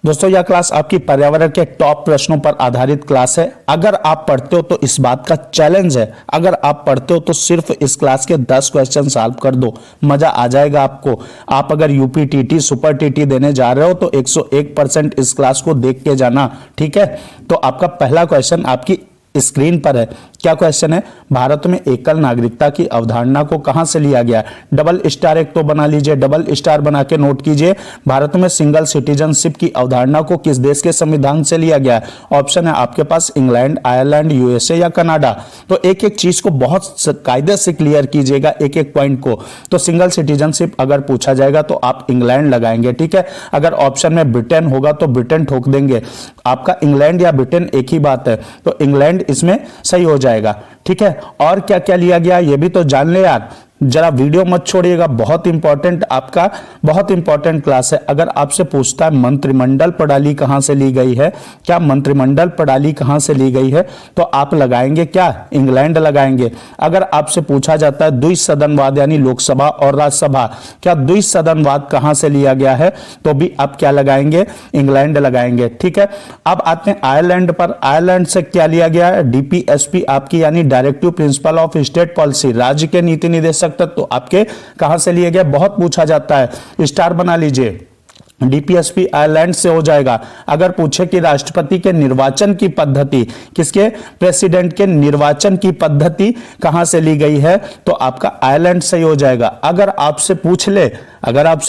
दोस्तों यह क्लास आपकी पर्यावरण के टॉप प्रश्नों पर आधारित क्लास है। अगर आप पढ़ते हो तो इस बात का चैलेंज है, अगर आप पढ़ते हो तो सिर्फ इस क्लास के 10 क्वेश्चन सॉल्व कर दो, मजा आ जाएगा आपको। आप अगर यूपी टीटी सुपर टीटी देने जा रहे हो तो 101% इस क्लास को देख के जाना, ठीक है। तो आपका पहला क्वेश्चन आपकी स्क्रीन पर है। क्या क्वेश्चन है? भारत में एकल नागरिकता की अवधारणा को कहां से लिया गया? डबल स्टार एक तो बना लीजिए, डबल स्टार बना के नोट कीजिए। भारत में सिंगल सिटीजनशिप की अवधारणा को किस देश के संविधान से लिया गया है? ऑप्शन है आपके पास इंग्लैंड, आयरलैंड, यूएसए या कनाडा। तो एक एक चीज को बहुत कायदे से क्लियर कीजिएगा, एक एक पॉइंट को। तो सिंगल सिटीजनशिप अगर पूछा जाएगा तो आप इंग्लैंड लगाएंगे, ठीक है। अगर ऑप्शन में ब्रिटेन होगा तो ब्रिटेन ठोक देंगे। आपका इंग्लैंड या ब्रिटेन एक ही बात है, तो इंग्लैंड इसमें सही हो जाएगा, ठीक है। और क्या क्या लिया गया ये भी तो जान ले यार, जरा वीडियो मत छोड़िएगा, बहुत इंपॉर्टेंट आपका, बहुत इंपॉर्टेंट क्लास है। अगर आपसे पूछता है मंत्रिमंडल प्रणाली कहां से ली गई है, क्या मंत्रिमंडल प्रणाली कहां से ली गई है, तो आप लगाएंगे क्या? इंग्लैंड लगाएंगे। अगर आपसे पूछा जाता है द्विसदनवाद यानी लोकसभा और राज्यसभा, क्या द्विसदनवाद कहां से लिया गया है, तो भी आप क्या लगाएंगे? इंग्लैंड लगाएंगे, ठीक है। अब आते हैं आयरलैंड पर। आयरलैंड से क्या लिया गया है? डीपीएसपी आपकी यानी directive principle of state policy, राज्य के नीति निर्देशक तो आपके कहां से लिए गए? बहुत पूछा जाता है, स्टार बना लीजिए। डीपीएसपी आयरलैंड से हो जाएगा। अगर पूछे कि राष्ट्रपति के निर्वाचन की पद्धति, किसके? प्रेसिडेंट के निर्वाचन की पद्धति कहां से ली गई है, तो आपका आयरलैंड से हो जाएगा। अगर आपसे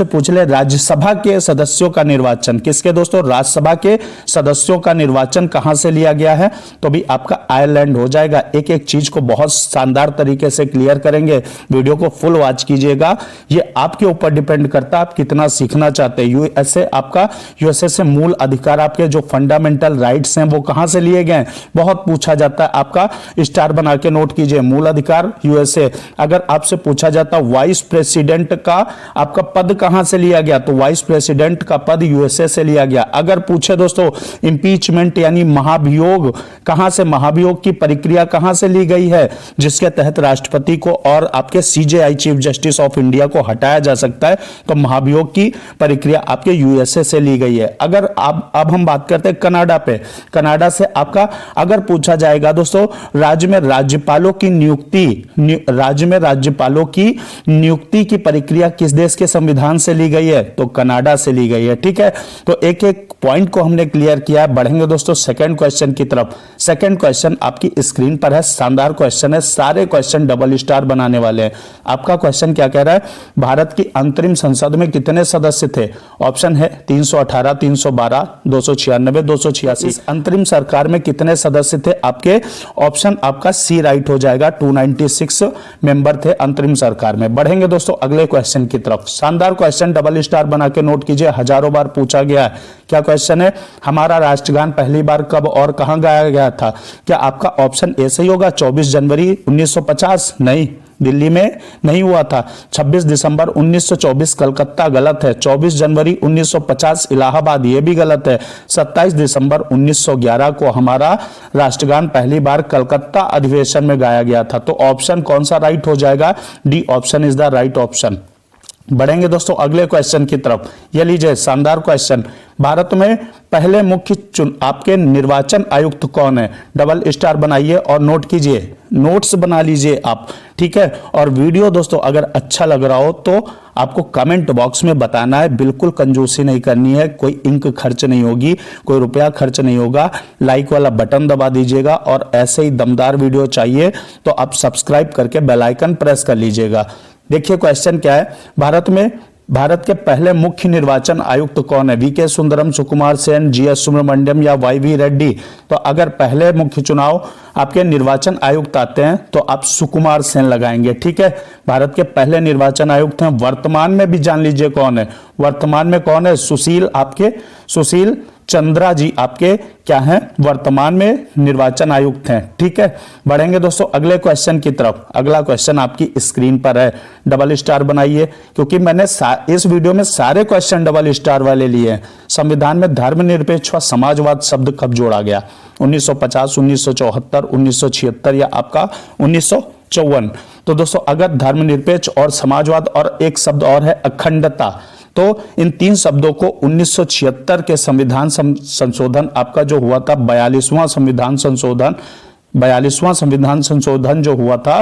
पूछ ले राज्यसभा के सदस्यों का निर्वाचन, किसके दोस्तों? राज्यसभा के सदस्यों का निर्वाचन कहां से लिया गया है, तो भी आपका आयरलैंड हो जाएगा। एक एक चीज को बहुत शानदार तरीके से क्लियर करेंगे, वीडियो को फुल वॉच कीजिएगा। ये आपके ऊपर डिपेंड करता है आप कितना सीखना चाहते हैं। यूएसए से मूल अधिकार, आपके जो फंडामेंटल राइट्स हैं वो कहां से लिए गए? बहुत पूछा जाता है, आपका स्टार बना के नोट कीजिए, मूल अधिकार यूएसए। अगर आपसे पूछा जाता वाइस प्रेसिडेंट का आपका पद कहां से लिया गया, तो वाइस प्रेसिडेंट का पद यूएसए से लिया गया। अगर पूछे दोस्तों इंपीचमेंट यानी महाभियोग कहां से, महाभियोग की प्रक्रिया कहां से ली गई है, जिसके तहत राष्ट्रपति को और आपके CJI chief justice of India को हटाया जा सकता है, तो महाभियोग की प्रक्रिया आपके यूएसए से ली गई है। अगर अब हम बात करते हैं कनाडा पे। कनाडा से आपका अगर पूछा जाएगा दोस्तों राज्य में राज्यपालों की नियुक्ति की प्रक्रिया किस देश के संविधान से ली गई है, तो कनाडा से ली गई है, ठीक है। तो एक एक पॉइंट को हमने क्लियर किया। बढ़ेंगे दोस्तों सेकंड क्वेश्चन की तरफ। सेकंड क्वेश्चन आपकी स्क्रीन पर है, शानदार क्वेश्चन है, सारे क्वेश्चन डबल स्टार बनाने वाले हैं। आपका क्वेश्चन क्या कह रहा है? भारत की अंतरिम संसद में कितने सदस्य थे? ऑप्शन है 318, 312, 296, 286। इस अंतरिम सरकार में कितने सदस्य थे आपके? ऑप्शन आपका सी राइट हो जाएगा, 296 मेंबर थे अंतरिम सरकार में। बढ़ेंगे दोस्तों अगले क्वेश्चन की तरफ। शानदार क्वेश्चन, डबल स्टार बना के नोट कीजिए, हजारों बार पूछा गया है। क्या क्वेश्चन है? हमारा राष्ट्रगान पहली बार कब और कहां गाया गया था? क्या आपका ऑप्शन ए सही होगा? 24 जनवरी 1950? नहीं, दिल्ली में नहीं हुआ था। 26 दिसंबर 1924 कलकत्ता, गलत है। 24 जनवरी 1950 इलाहाबाद, ये भी गलत है। 27 दिसंबर 1911 को हमारा राष्ट्रगान पहली बार कलकत्ता अधिवेशन में गाया गया था। तो ऑप्शन कौन सा राइट हो जाएगा? D option is the right option. बढ़ेंगे दोस्तों अगले क्वेश्चन की तरफ। ये लीजिए शानदार क्वेश्चन। भारत में पहले मुख्य आपके निर्वाचन आयुक्त कौन है? डबल स्टार बनाइए और नोट कीजिए, नोट्स बना लीजिए आप, ठीक है। और वीडियो दोस्तों अगर अच्छा लग रहा हो तो आपको कमेंट बॉक्स में बताना है, बिल्कुल कंजूसी नहीं करनी है, कोई इंक खर्च नहीं होगी, कोई रुपया खर्च नहीं होगा। लाइक वाला बटन दबा दीजिएगा और ऐसे ही दमदार वीडियो चाहिए तो आप सब्सक्राइब करके बेल आइकन प्रेस कर लीजिएगा। देखिए क्वेश्चन क्या है? भारत के पहले मुख्य निर्वाचन आयुक्त कौन है? वीके सुंदरम, सुकुमार सेन, जीएस सुब्रमण्यम या वाईवी रेड्डी? तो अगर पहले मुख्य चुनाव आपके निर्वाचन आयुक्त आते हैं तो आप सुकुमार सेन लगाएंगे, ठीक है। भारत के पहले निर्वाचन आयुक्त हैं। वर्तमान में भी जान लीजिए कौन है। वर्तमान में कौन है? सुशील चंद्रा जी आपके क्या हैं? वर्तमान में निर्वाचन आयुक्त हैं, ठीक है। बढ़ेंगे दोस्तों अगले क्वेश्चन की तरफ। अगला क्वेश्चन आपकी स्क्रीन पर है, डबल स्टार बनाइए, क्योंकि मैंने इस वीडियो में सारे क्वेश्चन डबल स्टार वाले लिए हैं। संविधान में धर्मनिरपेक्ष व समाजवाद शब्द कब जोड़ा गया? 1950, 1974, 1976 या आपका 1954? तो दोस्तों अगर धर्मनिरपेक्ष और समाजवाद और एक शब्द और है अखंडता, तो इन 3 शब्दों को 1976 के संविधान संशोधन आपका जो हुआ था 42वां संविधान संशोधन जो हुआ था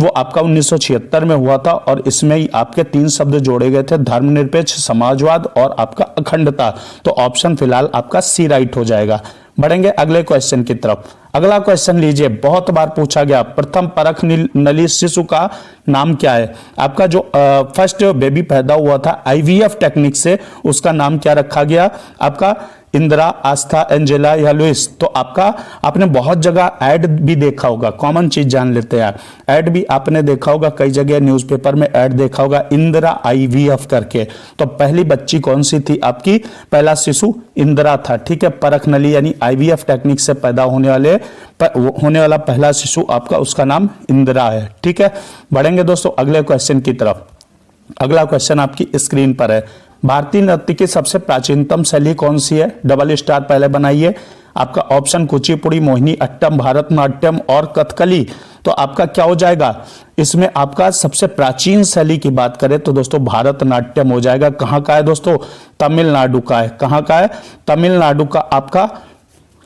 वो आपका 1976 में हुआ था, और इसमें ही आपके 3 शब्द जोड़े गए थे, धर्मनिरपेक्ष, समाजवाद और आपका अखंडता। तो ऑप्शन फिलहाल आपका सी राइट हो जाएगा। बढ़ेंगे अगले क्वेश्चन की तरफ। अगला क्वेश्चन लीजिए, बहुत बार पूछा गया, प्रथम परख नली शिशु का नाम क्या है? आपका जो फर्स्ट बेबी पैदा हुआ था आईवीएफ टेक्निक से, उसका नाम क्या रखा गया? आपका इंदिरा, आस्था, एंजेला या लुइस। तो आपका आपने बहुत जगह ऐड भी देखा होगा, कॉमन चीज जान लेते हैं। ऐड भी आपने देखा होगा, कई जगह न्यूज़पेपर में ऐड देखा होगा, इंदिरा आईवीएफ करके। तो पहली बच्ची कौन सी थी आपकी? पहला शिशु इंदिरा था, ठीक है। परख नली यानी आईवीएफ टेक्निक से पैदा होने वाला पहला शिशु आपका, उसका नाम इंदिरा है, ठीक है। बढ़ेंगे दोस्तों अगले क्वेश्चन की तरफ। अगला क्वेश्चन आपकी स्क्रीन पर है, भारतीय नृत्य की सबसे प्राचीनतम शैली कौन सी है? डबल स्टार पहले बनाइए। आपका ऑप्शन कुचिपुड़ी, मोहिनी अट्टम, भारतनाट्यम और कथकली। तो आपका क्या हो जाएगा? इसमें आपका सबसे प्राचीन शैली की बात करें तो दोस्तों भारतनाट्यम हो जाएगा। कहाँ का है दोस्तों? तमिलनाडु का है। कहाँ का है? तमिलनाडु का आपका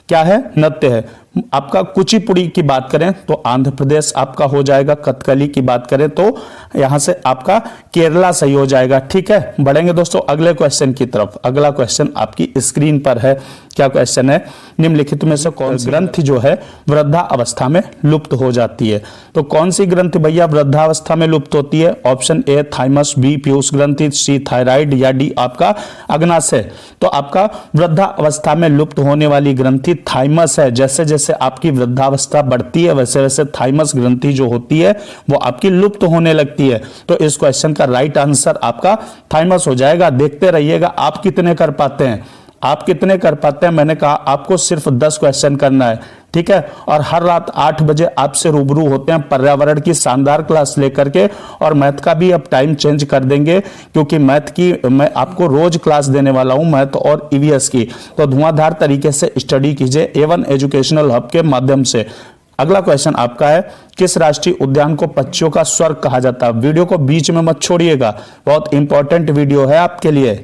क्या है? नृत्य है। आपका कुचिपुड़ी की बात करें तो आंध्र प्रदेश आपका हो जाएगा। कथकली की बात करें तो यहां से आपका केरला सही हो जाएगा, ठीक है। बढ़ेंगे दोस्तों अगले क्वेश्चन की तरफ। अगला क्वेश्चन आपकी स्क्रीन पर है। क्या क्वेश्चन है? निम्नलिखित में से कौन सी ग्रंथि जो है वृद्धावस्था में लुप्त हो जाती है? तो कौन सी ग्रंथि भैया वृद्धावस्था में लुप्त होती है? ऑप्शन ए थाइमस, बी पीयूष ग्रंथि, सी थायराइड या डी आपका अग्नाशय। तो आपका वृद्धावस्था में लुप्त होने वाली ग्रंथि थाइमस है। जैसे जैसे आपकी वृद्धावस्था बढ़ती है वैसे वैसे थाइमस ग्रंथि जो होती है वो आपकी लुप्त होने लगती है। तो इस क्वेश्चन का राइट आंसर आपका थाइमस हो जाएगा। देखते रहिएगा आप कितने कर पाते हैं। आप कितने कर पाते हैं? मैंने कहा आपको सिर्फ 10 क्वेश्चन करना है, ठीक है। और हर रात 8 बजे आपसे रूबरू होते हैं पर्यावरण की शानदार क्लास लेकर के, और मैथ का भी अब टाइम चेंज कर देंगे क्योंकि मैथ की मैं आपको रोज क्लास देने वाला हूं, मैथ और ईवीएस की। तो धुआंधार तरीके से स्टडी कीजिए A1 एजुकेशनल हब के माध्यम से। अगला क्वेश्चन आपका है, किस राष्ट्रीय उद्यान को पक्षियों का स्वर्ग कहा जाता है? वीडियो को बीच में मत छोड़िएगा, बहुत इंपॉर्टेंट वीडियो है आपके लिए।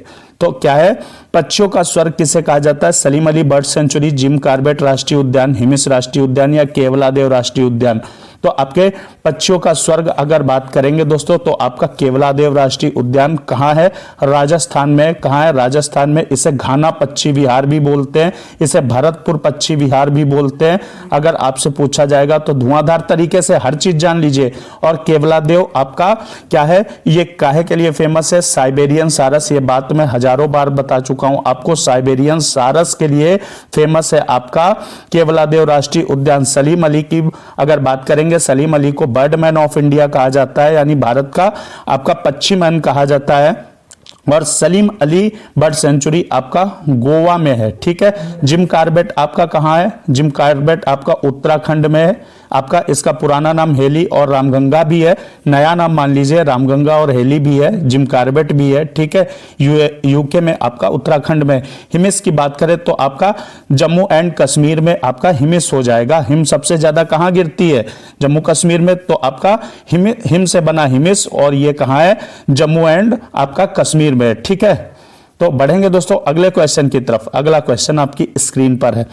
तो क्या है? पक्षियों का स्वर्ग किसे कहा जाता है? Salim Ali bird sanctuary, Jim Corbett राष्ट्रीय उद्यान, हिमिस राष्ट्रीय उद्यान या केवलादेव राष्ट्रीय उद्यान। तो आपके पक्षियों का स्वर्ग अगर बात करेंगे दोस्तों तो आपका केवलादेव राष्ट्रीय उद्यान कहाँ है? राजस्थान में। कहाँ है? राजस्थान में। इसे घाना पक्षी विहार भी बोलते हैं, इसे भरतपुर पक्षी विहार भी बोलते हैं। अगर आपसे पूछा जाएगा तो धुआंधार तरीके से हर चीज जान लीजिए। और केवलादेव आपका क्या है? ये काहे के लिए फेमस है? साइबेरियन सारस। ये बात मैं हजारों बार बता चुका हूं आपको, साइबेरियन सारस के लिए फेमस है आपका केवलादेव राष्ट्रीय उद्यान। सलीम अली की अगर बात करेंगे, सलीम अली को बर्डमैन ऑफ इंडिया कहा जाता है, यानी भारत का आपका पक्षी मैन कहा जाता है। और सलीम अली बर्ड सेंचुरी आपका गोवा में है, ठीक है। जिम कॉर्बेट आपका कहाँ है? जिम कॉर्बेट आपका उत्तराखंड में है। आपका इसका पुराना नाम हेली और रामगंगा भी है, नया नाम मान लीजिए रामगंगा और हेली भी है, जिम कॉर्बेट भी है, ठीक है। यूके में आपका उत्तराखंड में। हिमिस की बात करें तो आपका जम्मू एंड कश्मीर में आपका हिमिस हो जाएगा। हिम सबसे ज्यादा कहाँ गिरती है? जम्मू कश्मीर में। तो आपका हिम से बना हिमिस, और ये कहाँ है? जम्मू एंड आपका कश्मीर में, ठीक है। तो बढ़ेंगे दोस्तों अगले क्वेश्चन की तरफ। अगला क्वेश्चन आपकी स्क्रीन पर है।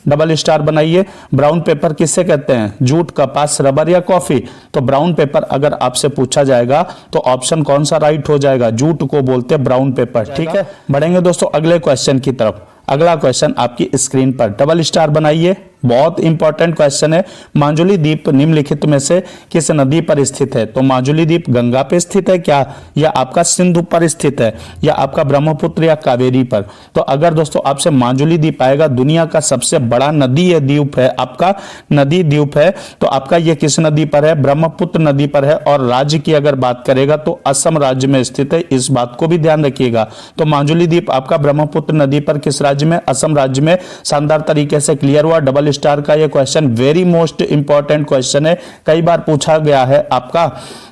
डबल स्टार बनाइए। ब्राउन पेपर किससे कहते हैं? जूट, कपास, रबर या कॉफी? तो ब्राउन पेपर अगर आपसे पूछा जाएगा तो ऑप्शन कौन सा राइट हो जाएगा? जूट को बोलते हैं ब्राउन पेपर, ठीक है। बढ़ेंगे दोस्तों अगले क्वेश्चन की तरफ। अगला क्वेश्चन आपकी स्क्रीन पर, डबल स्टार बनाइए। बहुत इंपॉर्टेंट क्वेश्चन है। माजुली द्वीप निम्नलिखित में से किस नदी पर स्थित है? तो माजुली द्वीप गंगा पे स्थित है क्या, या आपका सिंधु पर स्थित है, या आपका ब्रह्मपुत्र या कावेरी पर? तो अगर दोस्तों आपसे माजुली द्वीप आएगा, दुनिया का सबसे बड़ा नदी है, द्वीप है आपका, नदी द्वीप है, तो आपका ये किस नदी पर है? ब्रह्मपुत्र नदी पर है। और राज्य की अगर बात करेगा तो असम राज्य में स्थित है, इस बात को भी ध्यान रखिएगा। तो माजुली द्वीप आपका ब्रह्मपुत्र नदी पर किस राज्य में? असम राज्य में। शानदार तरीके से क्लियर हुआ। डबल स्टार का ये question very most important question है, कई बार पूछा गया है आपका।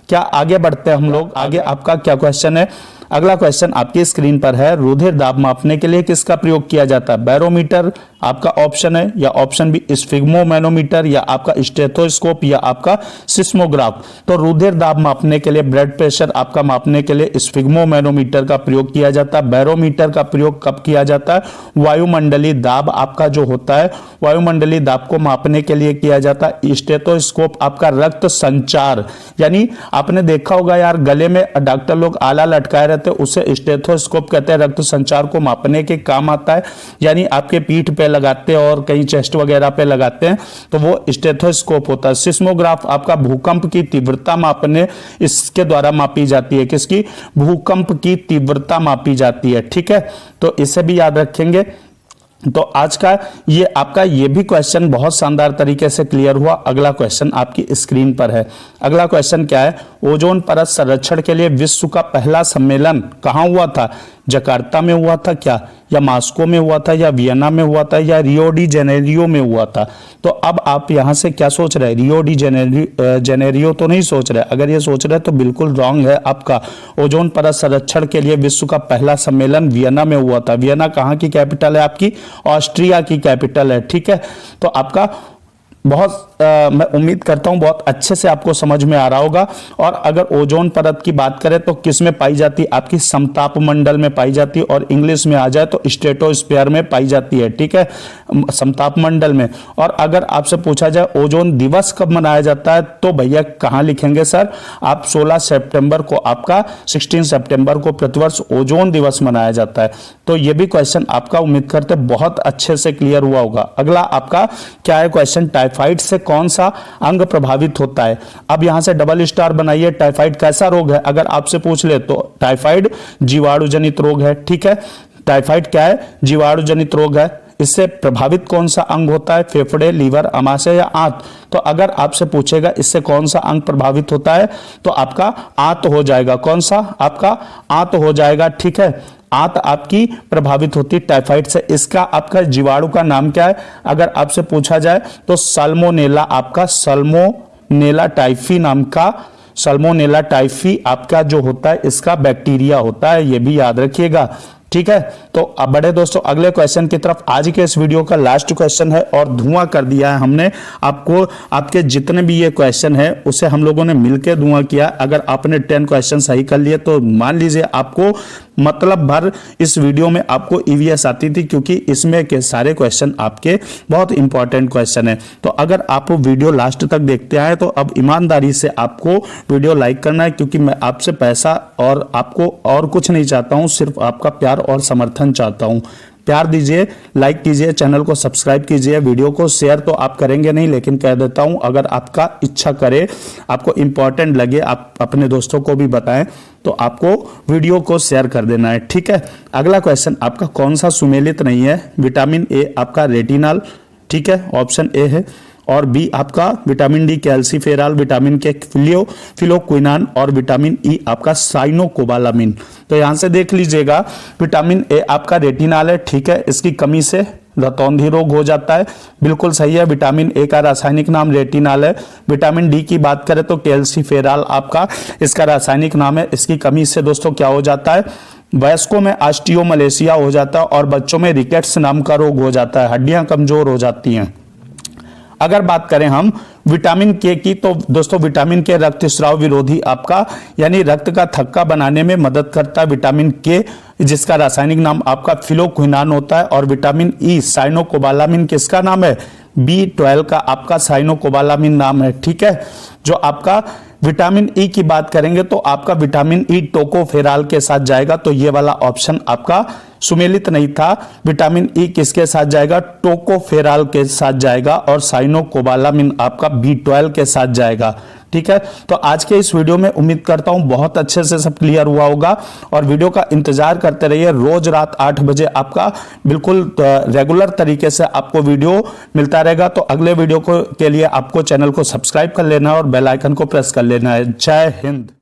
क्या आगे बढ़ते हैं हम लोग? आगे आपका क्या क्वेश्चन है? अगला क्वेश्चन आपकी स्क्रीन पर है। रुधिर दाब मापने के लिए किसका प्रयोग किया जाता है? बैरोमीटर, आपका ऑप्शन है, या ऑप्शन बी स्फिग्मोमैनोमीटर, या आपका स्टेथोस्कोप, या आपका सिस्मोग्राफ। तो रुधिर दाब मापने के लिए, ब्लड प्रेशर आपका मापने के लिए स्फिग्मोमैनोमीटर का प्रयोग किया जाता है। बैरोमीटर का प्रयोग कब किया जाता है? वायुमंडलीय दाब आपका जो होता है, वायुमंडलीय दाब को मापने के लिए किया जाता है। स्टेथोस्कोप आपका रक्त संचार, यानी आपने देखा होगा यार गले में डॉक्टर लोग आला लटकाए रहते हैं, उसे स्टेथोस्कोप कहते हैं। रक्त संचार को मापने के काम आता है, यानी आपके पीठ पे लगाते हैं और कहीं चेस्ट वगैरह पे लगाते हैं, तो वो स्टेथोस्कोप होता है। सिस्मोग्राफ आपका भूकंप की तीव्रता मापने, इसके द्वारा मापी जाती है। किसकी? भूकंप की तीव्रता मापी जाती है। ठीक है, तो इसे भी याद रखेंगे। तो आज का ये आपका ये भी क्वेश्चन बहुत शानदार तरीके से क्लियर हुआ। अगला क्वेश्चन आपकी स्क्रीन पर है। अगला क्वेश्चन क्या है? ओजोन परत संरक्षण के लिए विश्व का पहला सम्मेलन कहाँ हुआ था? जकार्ता में हुआ था क्या, या मास्को में हुआ था, या वियना में हुआ था, या रियो डी जेनेरियो में हुआ था? तो अब आप यहां से क्या सोच रहे हैं? रियो डी जेनेरियो तो नहीं सोच रहे। अगर ये सोच रहे तो बिल्कुल रॉन्ग है आपका। ओजोन परत संरक्षण के लिए विश्व का पहला सम्मेलन वियना में हुआ था। वियना कहाँ की कैपिटल है आपकी? ऑस्ट्रिया की कैपिटल है। ठीक है, तो आपका बहुत मैं उम्मीद करता हूं बहुत अच्छे से आपको समझ में आ रहा होगा। और अगर ओजोन परत की बात करें तो किस में पाई जाती है? आपकी समताप मंडल में पाई जाती है, और इंग्लिश में आ जाए तो स्ट्रेटोस्फीयर में पाई जाती है। ठीक है, समताप मंडल में। और अगर आपसे पूछा जाए ओजोन दिवस कब मनाया जाता है, तो भैया कहां लिखेंगे सर? आप 16 सितंबर को, आपका 16 सितंबर को प्रतिवर्ष ओजोन दिवस मनाया जाता है। तो ये भी क्वेश्चन आपका उम्मीद करते बहुत अच्छे से क्लियर हुआ होगा। अगला आपका क्या है क्वेश्चन? टाइफाइड से कौन सा अंग प्रभावित होता है? अब यहां से डबल स्टार बनाइए। टाइफाइड कैसा रोग है? अगर आपसे पूछ ले तो टाइफाइड जीवाणु जनित रोग है। ठीक है, टाइफाइड क्या है? जीवाणु जनित रोग है। इससे प्रभावित कौन सा अंग होता है? फेफड़े, लीवर, आमाशय या आंत? तो अगर आपसे पूछेगा इससे कौन सा अंग प्रभावित होता है, तो आपका आंत हो जाएगा। कौन सा? आपका आंत हो जाएगा। ठीक है, आंत आपकी प्रभावित होती है टाइफाइड से। इसका आपका जीवाणु का नाम क्या है? अगर आपसे पूछा जाए तो साल्मोनेला, आपका साल्मोनेला टाइफी नाम का, साल्मोनेला टाइफी आपका जो होता है इसका बैक्टीरिया होता है। ये भी याद रखिएगा। ठीक है, तो अब बड़े दोस्तों अगले क्वेश्चन की तरफ। आज के इस वीडियो का लास्ट क्वेश्चन है और धुआं कर दिया है हमने आपको। आपके जितने भी ये क्वेश्चन है उसे हम लोगों ने मिलकर धुआं किया। अगर आपने 10 क्वेश्चन सही कर लिए तो मान लीजिए आपको मतलब भर इस वीडियो में आपको ईवीएस आती थी, क्योंकि इसमें के सारे क्वेश्चन आपके बहुत इंपॉर्टेंट क्वेश्चन है। तो अगर आप वीडियो लास्ट तक देखते आए तो अब ईमानदारी से आपको वीडियो लाइक करना है, क्योंकि मैं आपसे पैसा और आपको और कुछ नहीं चाहता हूं, सिर्फ आपका प्यार और समर्थन चाहता हूं। प्यार दीजिए, लाइक कीजिए, चैनल को सब्सक्राइब कीजिए, वीडियो को शेयर तो आप करेंगे नहीं, लेकिन कह देता हूं अगर आपका इच्छा करे, आपको इंपॉर्टेंट लगे, आप अपने दोस्तों को भी बताएं, तो आपको वीडियो को शेयर कर देना है। ठीक है, अगला क्वेश्चन आपका कौन सा सुमेलित नहीं है? विटामिन ए आपका रेटिनॉल, ठीक है, ऑप्शन ए है। और बी आपका विटामिन डी कैल्सीफेरॉल, विटामिन के फिलोक्विनान, और विटामिन ई आपका साइनोकोबालामिन। तो यहां से देख लीजिएगा, विटामिन ए आपका रेटिनॉल है। ठीक है, इसकी कमी से रतौंधी रोग हो जाता है, बिल्कुल सही है। विटामिन ए का रासायनिक नाम रेटिनॉल है। विटामिन डी की बात करें तो कैल्सीफेरॉल आपका इसका रासायनिक नाम है। इसकी कमी से दोस्तों क्या हो जाता है? वयस्कों में ऑस्टियोमलेशिया हो जाता है और बच्चों में रिकेट्स नाम का रोग हो जाता है, हड्डियां कमजोर हो जाती हैं। अगर बात करें हम विटामिन के की, तो दोस्तों विटामिन के रक्तस्राव विरोधी आपका यानी रक्त का थक्का बनाने में मदद करता है विटामिन के, जिसका रासायनिक नाम आपका फिलोक्विनान होता है। और विटामिन ई साइनोकोबालामिन किसका नाम है? B12 का आपका साइनोकोबालामिन नाम है। ठीक है, जो आपका विटामिन ई की बात करेंगे तो आपका विटामिन ई टोकोफेरॉल के साथ जाएगा। तो ये वाला ऑप्शन आपका सुमेलित नहीं था। विटामिन ई किसके साथ जाएगा? टोकोफेरॉल के साथ जाएगा, और साइनोकोबालामिन आपका B12 के साथ जाएगा। ठीक है, तो आज के इस वीडियो में उम्मीद करता हूं बहुत अच्छे से सब क्लियर हुआ होगा, और वीडियो का इंतजार करते रहिए। रोज रात 8 बजे आपका बिल्कुल रेगुलर तरीके से आपको वीडियो मिलता रहेगा। तो अगले वीडियो के लिए आपको चैनल को सब्सक्राइब कर लेना है और बेल आइकन को प्रेस कर लेना है। जय हिंद।